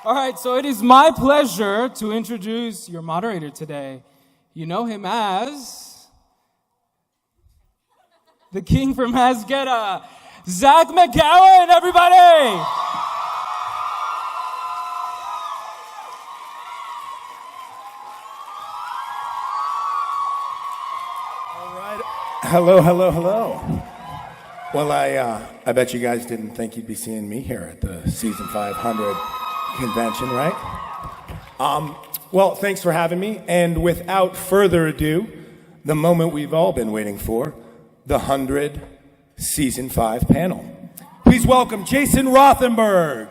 All right, so it is my pleasure to introduce your moderator today. You know him as the king from Hasgeta, Zach McGowan, everybody! All right. Hello, hello, hello. Well, I bet you guys didn't think you'd be seeing me here at the Season 500 convention, right? Well, thanks for having me. And without further ado, the moment we've all been waiting for, the 100 Season 5 panel. Please welcome Jason Rothenberg,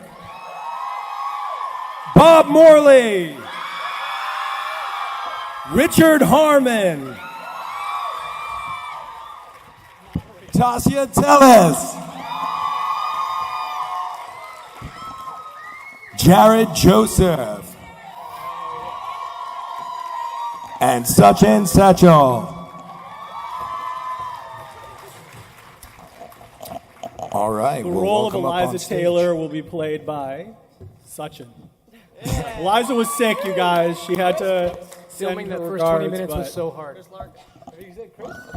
Bob Morley, Richard Harmon, Tasya Tellis, Jared Joseph, and Sachin Satchel. All right. The role of Eliza Taylor will be played by Sachin. Yeah. Eliza was sick, you guys. She had to Filming that first 20 minutes was so hard.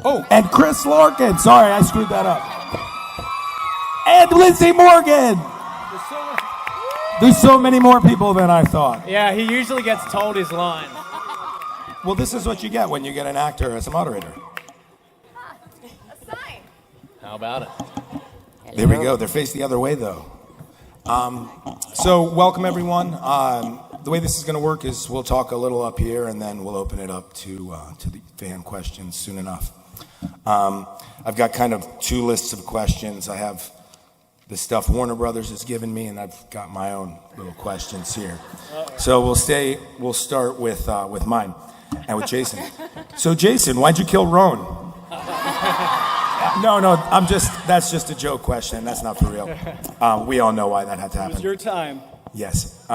Oh, and Chris Larkin. Sorry, I screwed that up. And Lindsay Morgan. There's so many more people than I thought. Yeah, he usually gets told his line. Well, this is what you get when you get an actor as a moderator. A sign. How about it? There we go. They're faced the other way, though. So welcome, everyone. The way this is going to work is we'll talk a little up here, and then we'll open it up to the fan questions soon enough. I've got kind of two lists of questions. I have the stuff Warner Brothers has given me, and I've got my own little questions here. So we'll start with mine and with Jason. So Jason, why'd you kill Roan? No, that's just a joke question. That's not for real. We all know why that had to happen. It was your time. Yes.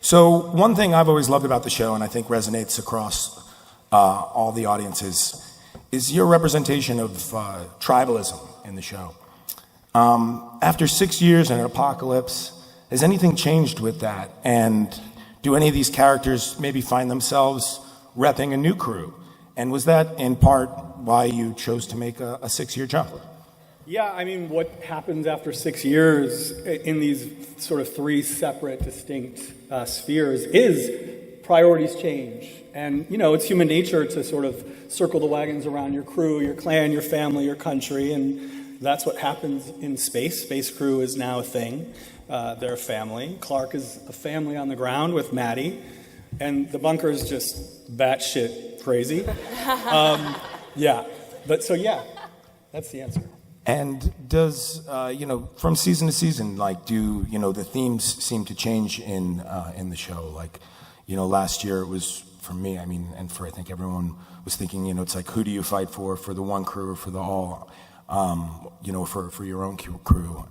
So one thing I've always loved about the show, and I think resonates across all the audiences, is your representation of tribalism in the show. After 6 years and an apocalypse, has anything changed with that? And do any of these characters maybe find themselves repping a new crew? And was that in part why you chose to make a 6-year jump? Yeah, I mean, what happens after 6 years in these sort of three separate, distinct spheres is priorities change. And, you know, it's human nature to sort of circle the wagons around your crew, your clan, your family, your country, and that's what happens in space. Space crew is now a thing. They're a family. Clarke is a family on the ground with Maddie, and the bunker is just batshit crazy. Yeah, that's the answer. And does, from season to season, do the themes seem to change in the show? Last year it was, for me, and for I think everyone was thinking, it's like, who do you fight for the one crew or for the all, for your own crew?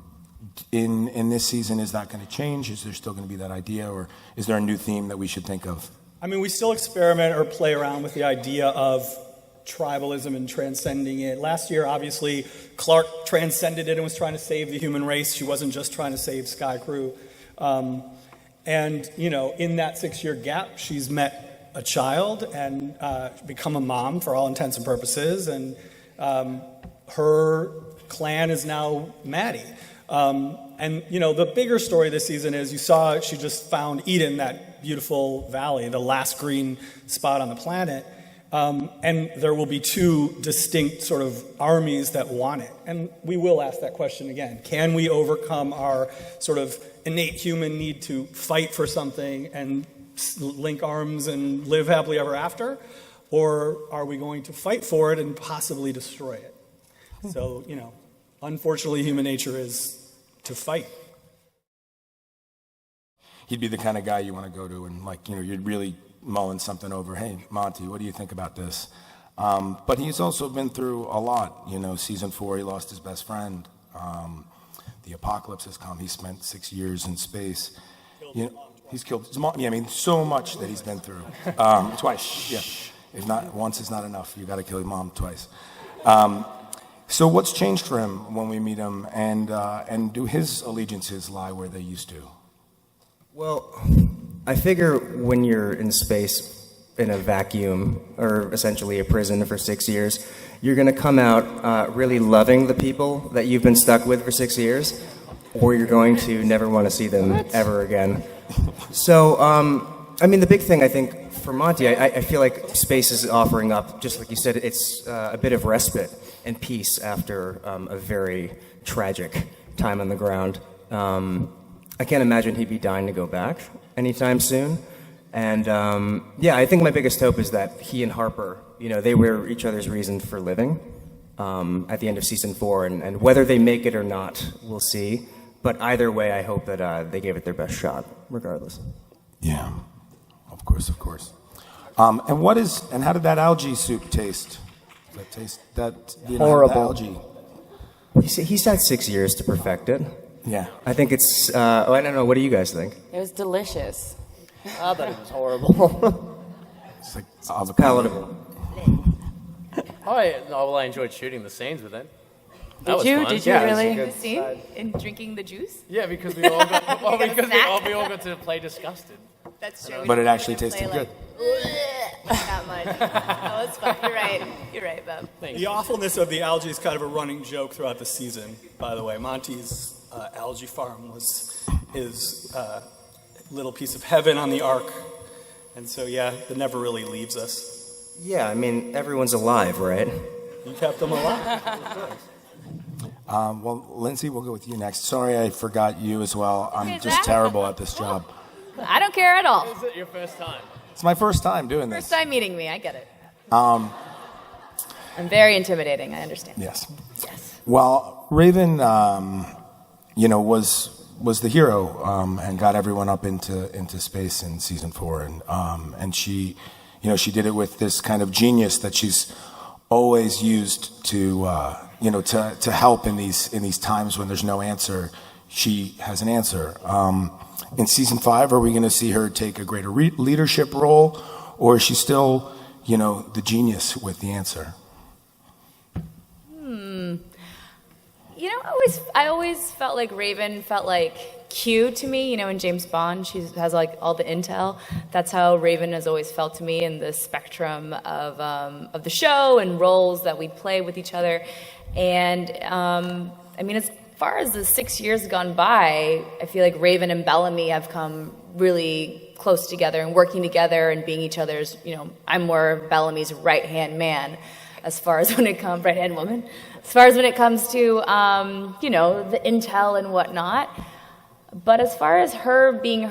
In this season, is that going to change? Is there still going to be that idea, or is there a new theme that we should think of? I mean, we still experiment or play around with the idea of tribalism and transcending it. Last year, obviously, Clarke transcended it and was trying to save the human race. She wasn't just trying to save Sky Crew. And, in that 6-year gap, she's met a child and become a mom for all intents and purposes. And her clan is now Maddie. And, the bigger story this season is you saw she just found Eden, that beautiful valley, the last green spot on the planet. And there will be two distinct sort of armies that want it. And we will ask that question again. Can we overcome our sort of innate human need to fight for something and link arms and live happily ever after? Or are we going to fight for it and possibly destroy it? So, unfortunately, human nature is to fight. He'd be the kind of guy you want to go to and you'd really mulling something over. Hey, Monty, what do you think about this? But he's also been through a lot. Season 4, he lost his best friend. The apocalypse has come. He spent 6 years in space. He's killed his mom. Yeah, so much that he's been through. Twice. Yeah. If not once is not enough. You got to kill your mom twice. So what's changed for him when we meet him, and do his allegiances lie where they used to? Well, I figure when you're in space in a vacuum, or essentially a prison for 6 years, you're going to come out really loving the people that you've been stuck with for 6 years, or you're going to never want to see them ever again. So, I mean, the big thing I think for Monty, I feel like space is offering up, just like you said, it's a bit of respite and peace after a very tragic time on the ground. I can't imagine he'd be dying to go back anytime soon. And yeah, I think my biggest hope is that he and Harper, they were each other's reason for living at the end of season 4. And whether they make it or not, we'll see. But either way, I hope that they gave it their best shot, regardless. Yeah, of course, of course. And how did that algae soup taste? Does that taste Horrible. The algae? He's had 6 years to perfect it. Yeah. I think it's, I don't know, what do you guys think? It was delicious. I thought it was horrible. It's like avocado. Palatable. I enjoyed shooting the scenes with it. That was Did you? fun. Did you Yeah, it was a really? good The scene side. in drinking the juice? Yeah, because we all got You got a snack? we all got to play disgusted. That's true. But it actually tasted good. Not much. That was fun. You're right. You're right, Bob. The awfulness of the algae is kind of a running joke throughout the season, by the way. Monty's algae farm was his little piece of heaven on the ark. And so, yeah, it never really leaves us. Yeah, I mean, everyone's alive, right? You kept them alive. Well, Lindsay, we'll go with you next. Sorry I forgot you as well. I'm Okay, just Zach. terrible at this job. I don't care at all. Is it your first time? It's my first time doing First this. time meeting me. I get it. I'm very intimidating. I understand. Yes. Yes. Well, Raven, was the hero and got everyone up into space in season 4, and she, she did it with this kind of genius that she's always used to help in these times when there's no answer. She has an answer. In season 5, are we going to see her take a greater leadership role, or is she still, the genius with the answer? I always felt like Raven felt like Q to me. In James Bond, she has like all the intel. That's how Raven has always felt to me in the spectrum of the show and roles that we play with each other. And as far as the 6 years gone by, I feel like Raven and Bellamy have come really close together and working together and being each other's. I'm more Bellamy's right-hand man, as far as when it comes right-hand woman. As far as when it comes to, the intel and whatnot. But as far as her being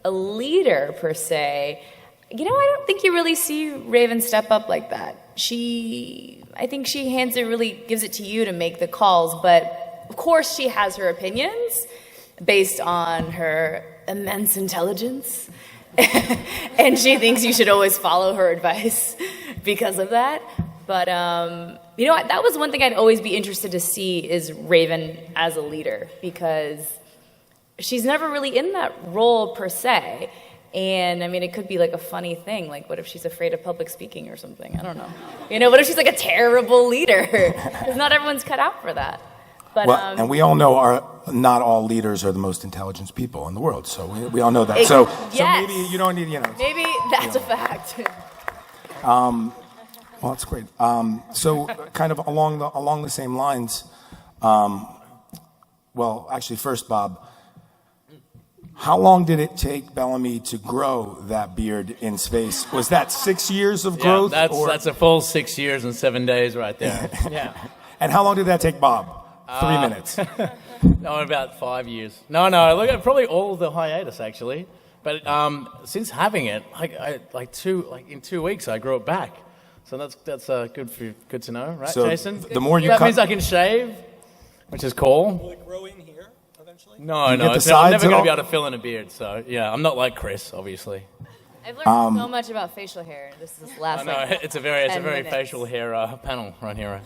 a leader, per se, I don't think you really see Raven step up like that. I think she gives it to you to make the calls, but of course she has her opinions based on her immense intelligence. And she thinks you should always follow her advice because of that. But, that was one thing I'd always be interested to see is Raven as a leader, because she's never really in that role per se. And, it could be like a funny thing. Like, what if she's afraid of public speaking or something? I don't know. What if she's like a terrible leader? Because not everyone's cut out for that. But, and we all know not all leaders are the most intelligent people in the world. So we all know that. So maybe you don't need, Maybe that's a fact. Well, that's great. So kind of along the same lines, actually first, Bob, how long did it take Bellamy to grow that beard in space? Was that 6 years of growth? Yeah, that's a full 6 years and 7 days right there. Yeah. And how long did that take Bob? 3 minutes. No, about 5 years. No, look at probably all the hiatus actually. But since having it, in 2 weeks, I grew it back. So that's good to know, right, So Jason? the more you that cut- means I can shave, which is cool. Will it grow in here eventually? No, get the I'm sides never at going all? to be able to fill in a beard. So yeah, I'm not like Chris, obviously. I've learned so much about facial hair. This is the last I know it's a very 10 minutes. facial hair panel right here.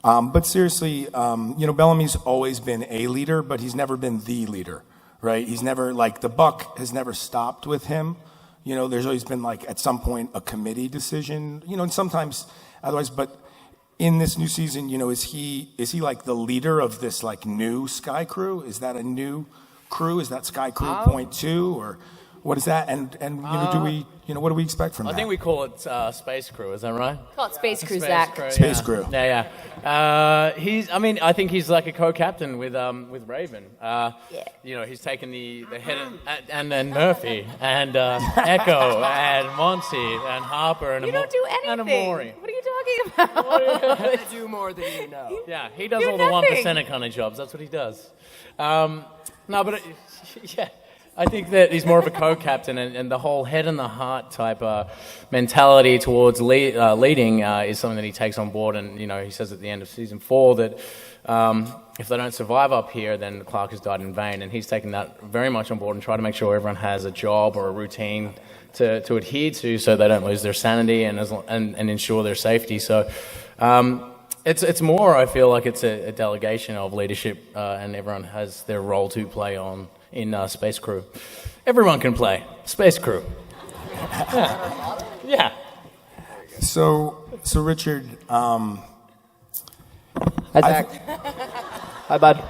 But seriously, Bellamy's always been a leader, but he's never been the leader, right? He's never, the buck has never stopped with him. There's always been, at some point, a committee decision, and sometimes otherwise. But in this new season, is he like the leader of this, new Sky Crew? Is that a new crew? Is that Sky Crew Point 2, or what is that? And what do we expect from that? I think we call it Space Crew. Is that right? Call it Space Crew, Zach. Space Crew. Yeah. I think he's like a co-captain with Raven. He's taken the head and then Murphy and Echo and Monty and Harper and You don't do anything. and Amori. What are you talking about? I do more than you know. Yeah, he does all Do the nothing. 1% kind of jobs. That's what he does. I think that he's more of a co-captain, and the whole head and the heart type mentality towards leading is something that he takes on board. And he says at the end of season 4 that if they don't survive up here, then Clarke has died in vain. And he's taken that very much on board and try to make sure everyone has a job or a routine to adhere to, so they don't lose their sanity and ensure their safety. So. It's more, I feel like it's a delegation of leadership, and everyone has their role to play in Space Crew. Everyone can play Space Crew. Yeah. So Richard, Hi, Zach. Hi, bud.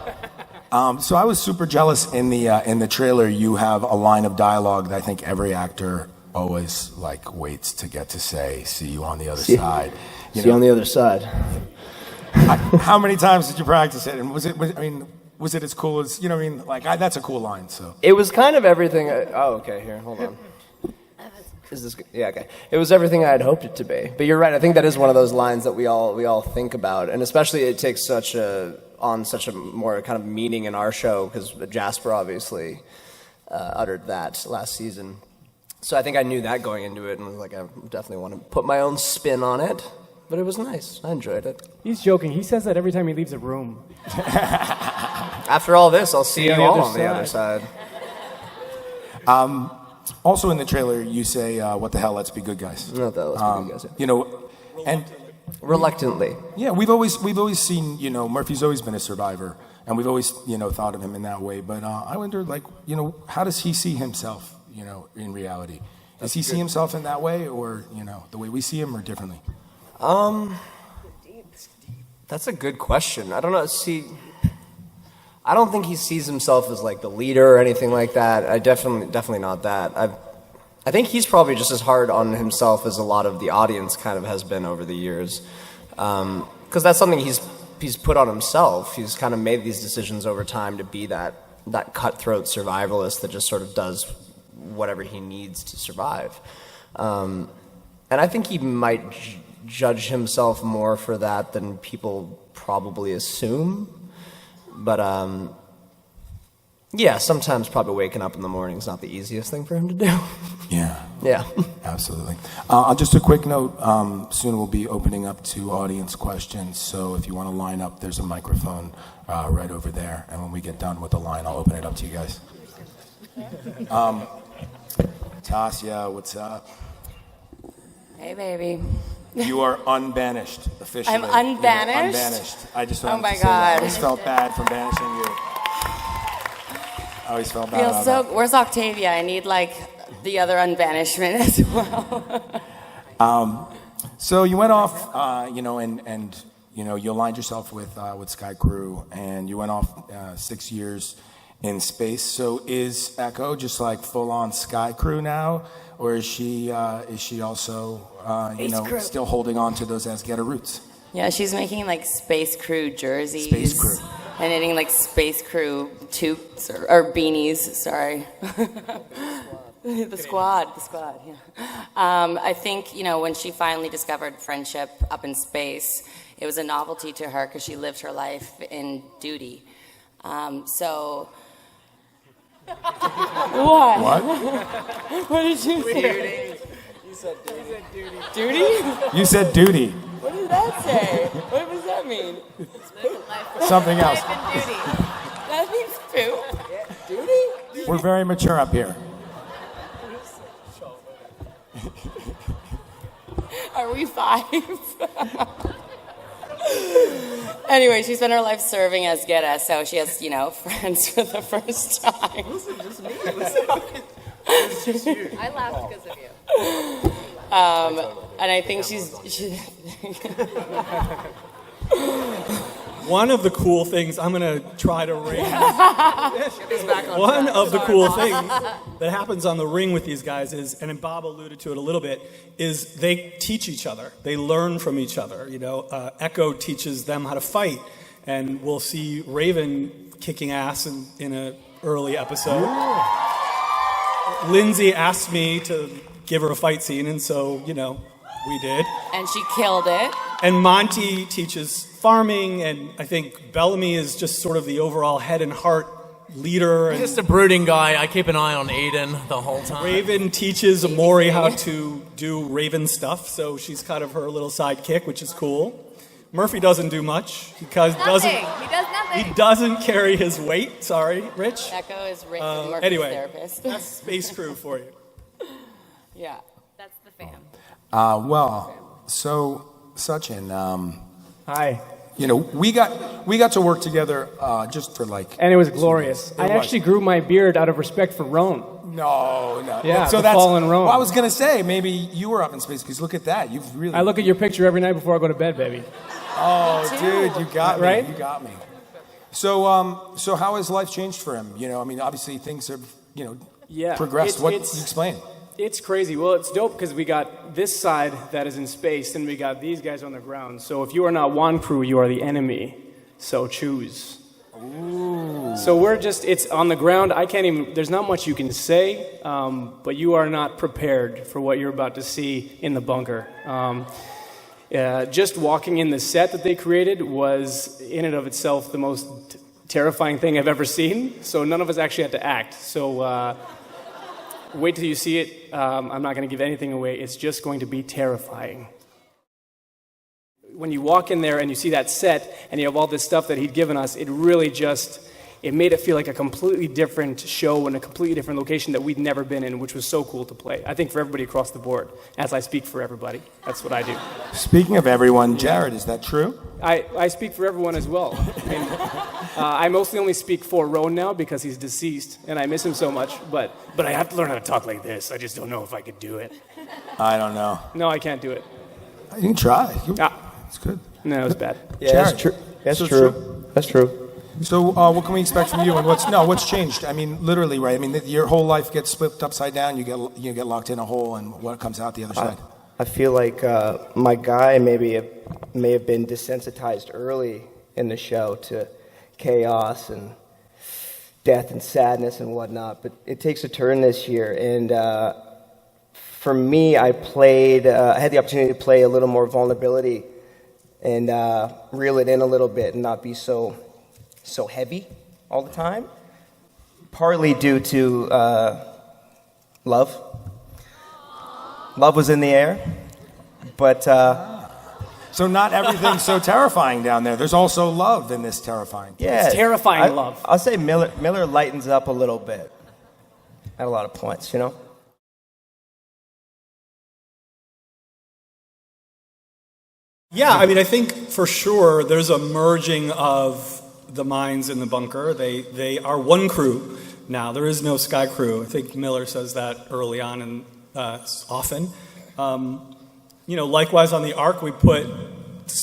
so I was super jealous in the trailer. You have a line of dialogue that I think every actor always waits to get to say. See you on the other side. See you on the other side. How many times did you practice it? And was it as cool as that's a cool line. So It was kind of everything. Okay. Here, hold on. Is this good? Yeah, okay. It was everything I had hoped it to be. But you're right. I think that is one of those lines that we all think about, and especially it takes such a more kind of meaning in our show because Jasper obviously uttered that last season. So I think I knew that going into it, and was like, I definitely want to put my own spin on it. But it was nice. I enjoyed it. He's joking. He says that every time he leaves a room. After all this, I'll see you all on the other side. also in the trailer, you say, "What the hell? Let's be good guys." Not that, let's be good guys. And Reluctantly. yeah, we've always seen Murphy's always been a survivor, and we've always thought of him in that way. But I wonder, how does he see himself? In reality, does he see himself in that way, or the way we see him, or differently? That's a good question. I don't know. I don't think he sees himself as the leader or anything like that. I definitely not that. I think he's probably just as hard on himself as a lot of the audience kind of has been over the years, because that's something he's put on himself. He's kind of made these decisions over time to be that cutthroat survivalist that just sort of does whatever he needs to survive. And I think he might judge himself more for that than people probably assume. But yeah, sometimes probably waking up in the morning is not the easiest thing for him to do. Yeah. Absolutely. Just a quick note, soon we'll be opening up to audience questions, so if you want to line up, there's a microphone right over there, and when we get done with the line, I'll open it up to you guys. Tasya, what's up? Hey, baby. You are unbanished, officially. I'm unbanished? Unbanished. I just Oh wanted my to say that. I God. always felt bad for banishing you. I always felt bad Feels about so. Where's Octavia? I need the other unbanishment as well. So you went off, and you aligned yourself with Sky Crew, and you went off 6 years in space. So is Echo just full on Sky Crew now, or is she also still holding on to those Asgetta roots? Yeah, she's making Space Crew jerseys. Space Crew. And knitting Space Crew toques or beanies. Sorry. The squad, yeah. I think, when she finally discovered friendship up in space, it was a novelty to her because she lived her life in duty. So... What? What did you say? You said duty. Duty? You said duty. What did that say? What does that mean? Something else. That means poop. Duty? We're very mature up here. Are we 5? Anyway, she spent her life serving as Geta, so she has, friends for the first time. It wasn't just me. It was just you. I laughed because of you. And I think One of the cool things, I'm going to try to ring. One of the cool things that happens on the ring with these guys is, and Bob alluded to it a little bit, is they teach each other. They learn from each other. You know, Echo teaches them how to fight, and we'll see Raven kicking ass in an early episode. Lindsay asked me to give her a fight scene, and so, you know, we did. And she killed it. And Monty teaches farming, and I think Bellamy is just sort of the overall head and heart leader. He's just a brooding guy. I keep an eye on Eden the whole time. Raven teaches Morley how to do Raven stuff, so she's kind of her little sidekick, which is cool. Murphy doesn't do much. He does nothing. He doesn't carry his weight. Sorry, Rich. Echo is Murphy's anyway, therapist. That's Space Crew for you. Yeah. That's the fam. So Sachin, Hi. you know, we got to work together just for like. And it was glorious. I actually grew my beard out of respect for Roan. No. Yeah, so the that's fallen Rome. Well, I was gonna say maybe you were up in space because look at that. You've really. I look at your picture every night before I go to bed, baby. Oh, dude, you got me. Right? You got me. So how has life changed for him? You know, I mean, obviously things have, you know, progressed. What can you explain? It's crazy. Well, it's dope because we got this side that is in space, and we got these guys on the ground. So if you are not one crew, you are the enemy. So choose. Ooh. So it's on the ground. There's not much you can say, but you are not prepared for what you're about to see in the bunker. Just walking in the set that they created was, in and of itself, the most terrifying thing I've ever seen. So none of us actually had to act. So wait till you see it. I'm not going to give anything away. It's just going to be terrifying. When you walk in there and you see that set and you have all this stuff that he'd given us, it really it made it feel like a completely different show and a completely different location that we'd never been in, which was so cool to play. I think for everybody across the board, as I speak for everybody. That's what I do. Speaking of everyone, Jared, is that true? I speak for everyone as well. I mostly only speak for Roan now because he's deceased and I miss him so much, but I have to learn how to talk like this. I just don't know if I could do it. I don't know. No, I can't do it. You can try. It's good. No, it's bad. Yeah, that's true. That's true. So what can we expect from you, and what's changed? I mean, literally, right? I mean, your whole life gets flipped upside down. You get locked in a hole, and what comes out the other side? I feel like my guy may have been desensitized early in the show to chaos and death and sadness and whatnot, but it takes a turn this year. And for me, I had the opportunity to play a little more vulnerability and reel it in a little bit and not be so heavy all the time, partly due to love. Love was in the air, but... So not everything's so terrifying down there. There's also love in this terrifying. Yeah, it's terrifying love. I'll say Miller lightens up a little bit at a lot of points, you know? Yeah, I mean, I think for sure there's a merging of the minds in the bunker. They are one crew now. There is no Sky Crew. I think Miller says that early on and often. You know, likewise on the Ark, we put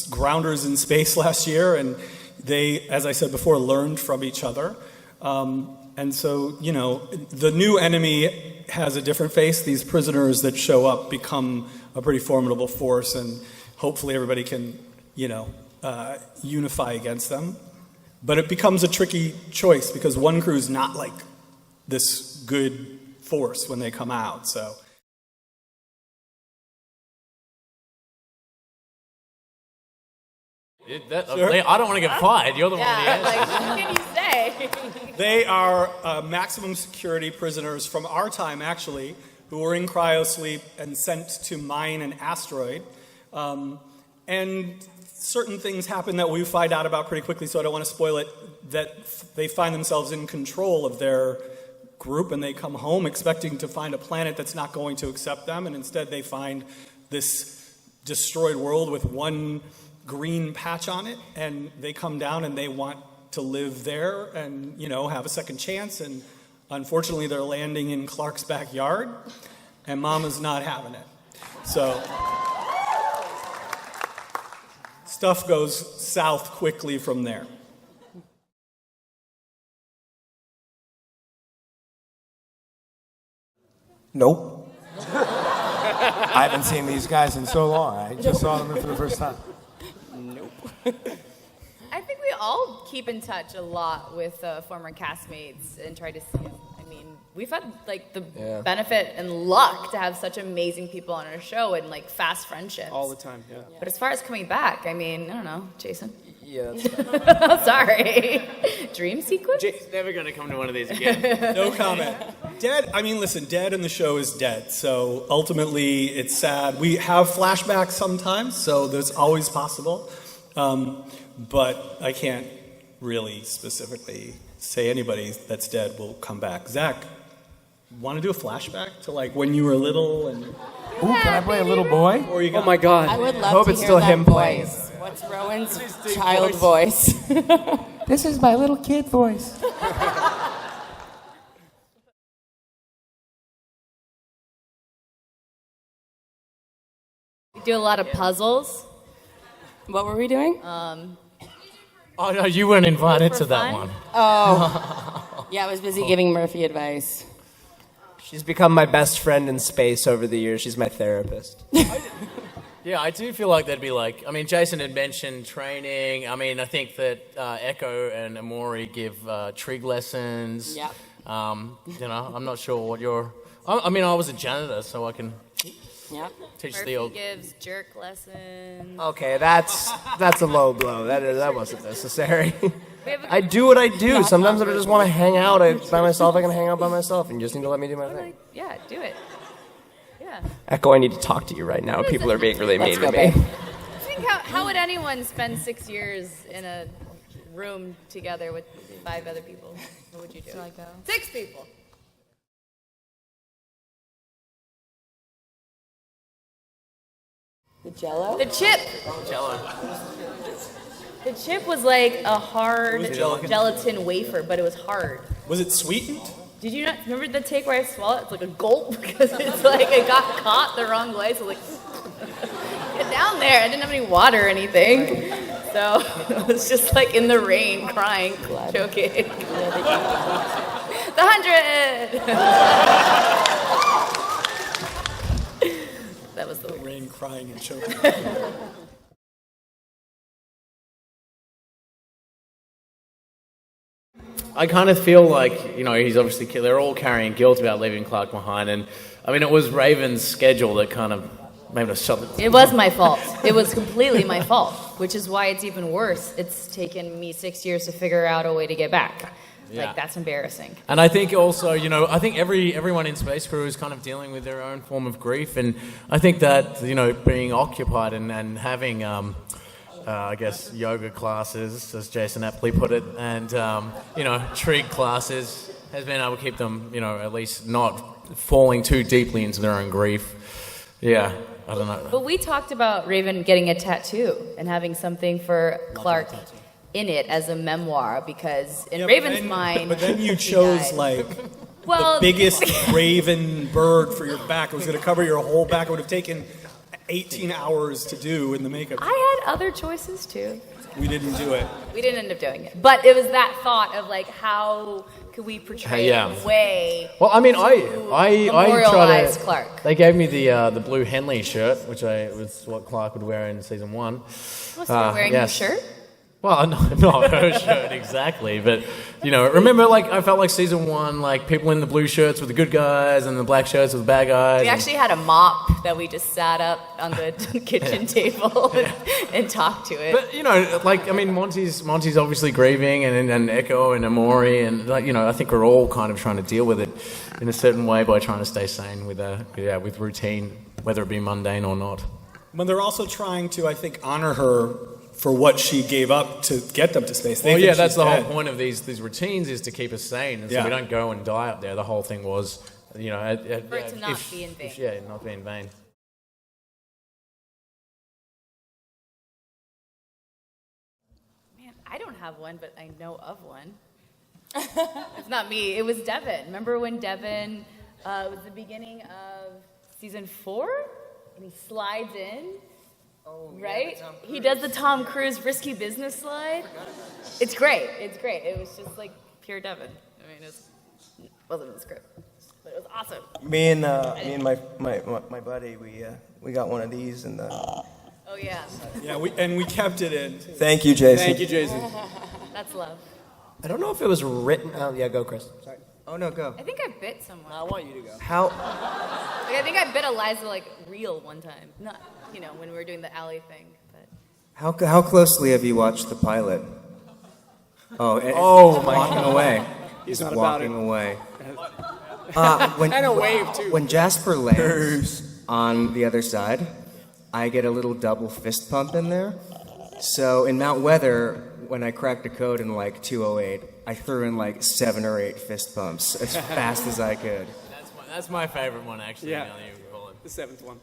grounders in space last year, and they, as I said before, learned from each other. And so, you know, the new enemy has a different face. These prisoners that show up become a pretty formidable force, and hopefully everybody can, you know, unify against them. But it becomes a tricky choice because one crew is not like this good force when they come out, so... I don't want to get fired. You're the one who Like, what can you say? They are maximum security prisoners from our time, actually, who were in cryosleep and sent to mine an asteroid. And certain things happen that we find out about pretty quickly, so I don't want to spoil it, that they find themselves in control of their group, and they come home expecting to find a planet that's not going to accept them, and instead they find this destroyed world with one green patch on it, and they come down and they want to live there and, you know, have a second chance, and unfortunately they're landing in Clarke's backyard, and Mama's not having it. So stuff goes south quickly from there. Nope. I haven't seen these guys in so long. I just saw them for the first time. I think we all keep in touch a lot with former castmates and try to see. I mean, we've had like the benefit and luck to have such amazing people on our show and like fast friendships All the time, yeah. But as far as coming back, I mean, I don't know, Jason. Yeah, that's I'm sorry. Dream sequence? Never going to come to one of these again. No comment. Dead, I mean, listen, dead in the show is dead. So ultimately, it's sad. We have flashbacks sometimes, so there's always possible. But I can't really specifically say anybody that's dead will come back. Zach, want to do a flashback to like when you were little and... Ooh, can I play a little boy? Or you got... Oh my God. I would love hope to it's hear still that him playing. voice. What's Rowan's child voice? This is my little kid voice. We do a lot of puzzles. What were we doing? Oh, no, you weren't invited For to that fun? one. Oh. Yeah, I was busy giving Murphy advice. She's become my best friend in space over the years. She's my therapist. Yeah, I do feel like there'd be like, I mean, Jason had mentioned training. I mean, I think that Echo and Amori give trig lessons. Yep. You know, I'm not sure what your... I mean, I was a janitor, so I can Yep. teach Murphy the old... gives jerk lessons. Okay, that's a low blow. That wasn't necessary. We have a I do what I do. Sometimes I just want to hang out by myself. I can hang out by myself, and you just need to let me do my thing. Yeah, do it. Yeah. Echo, I need to talk to you right now. People are being really mean to me. babe. Think how would anyone spend 6 years in a room together with 5 other people? What would you do? 6 people. The Jello? The chip. The chip was like a hard gelatin wafer, but it was hard. Was it sweetened? Did you not remember the take where I swallowed? It's like a gulp because it's like it got caught the wrong way. So like, get down there. I didn't have any water or anything, so it was just like in the rain, crying, choking. The 100. That was the Rain, crying, and choking. I kind of feel like, you know, he's obviously... They're all carrying guilt about leaving Clarke behind, and, I mean, it was Raven's schedule that kind of made us shut It was my fault. It was completely my fault, which is why it's even worse. It's taken me 6 years to figure out a way to get back. Yeah. Like, that's embarrassing. And I think also, you know, I think everyone in Space Crew is kind of dealing with their own form of grief, and I think that, you know, being occupied and having, I guess, yoga classes, as Jason aptly put it, and, you know, trig classes has been able to keep them, you know, at least not falling too deeply into their own grief. Yeah, I don't know. But we talked about Raven getting a tattoo and having something for Clarke in it as a memoir, because in Raven's mind... But then you he chose, died. like, Well, the biggest raven bird for your back. It was going to cover your whole back. It would have taken 18 hours to do in the makeup. I had other choices, too. We didn't do it. We didn't end up doing it. But it was that thought of, like, how could we portray Yeah. a way Well, I mean, I memorialize tried to... Clarke. They gave me the blue Henley shirt, which was what Clarke would wear in season 1. Was he wearing your yes. shirt? Well, not her shirt exactly, but, you know, remember, like, I felt like season 1, like, people in the blue shirts were the good guys and the black shirts were the bad guys. We actually had a mop that we just sat up on the kitchen table and talked to it. But, you know, like, I mean, Monty's obviously grieving, and Echo and Amori, and, like, you know, I think we're all kind of trying to deal with it in a certain way by trying to stay sane with routine, whether it be mundane or not. But they're also trying to, I think, honor her for what she gave up to get them to space. They Well, think yeah, she's that's the dead. whole point of these routines, is to keep us sane, and so Yeah. we don't go and die up there. The whole thing was, you know... For it to not be in vain. Not be in vain. Man, I don't have one, but I know of one. It's not me. It was Devin. Remember when Devin, it was the beginning of season 4? And he slides in Right? He does the Tom Cruise risky business slide. It's great. It's great. It was just like pure Devin. I mean, it wasn't in the script, but it was awesome. Me and my buddy, we got one of these and. Oh yeah. Yeah, we kept it in. Thank you, Jason. Thank you, Jason. That's love. I don't know if it was written. Oh, yeah, go, Chris. Sorry. Oh no, go. I think I bit someone. I want you to go. How? Like, I think I bit Eliza like real one time. Not, when we were doing the alley thing. But How closely have you watched the pilot? Oh, my walking away. He's Just not about walking it. away. And a wave, too. When Jasper lands on the other side, I get a little double fist pump in there. So in Mount Weather, when I cracked a code in like 208, I threw in like 7 or 8 fist pumps as fast as I could. That's my favorite one, actually. Yeah. now that you recall it. The 7th one.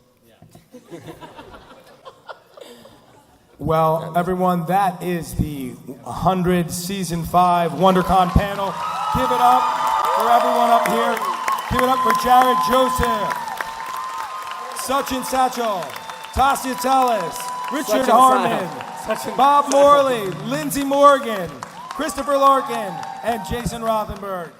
Well, everyone, that is the 100 Season 5 WonderCon panel. Give it up for everyone up here. Give it up for Jared Joseph, Sachin Satchel, Tasya Tellis, Richard Harmon, Bob Morley, Lindsay Morgan, Christopher Larkin, and Jason Rothenberg.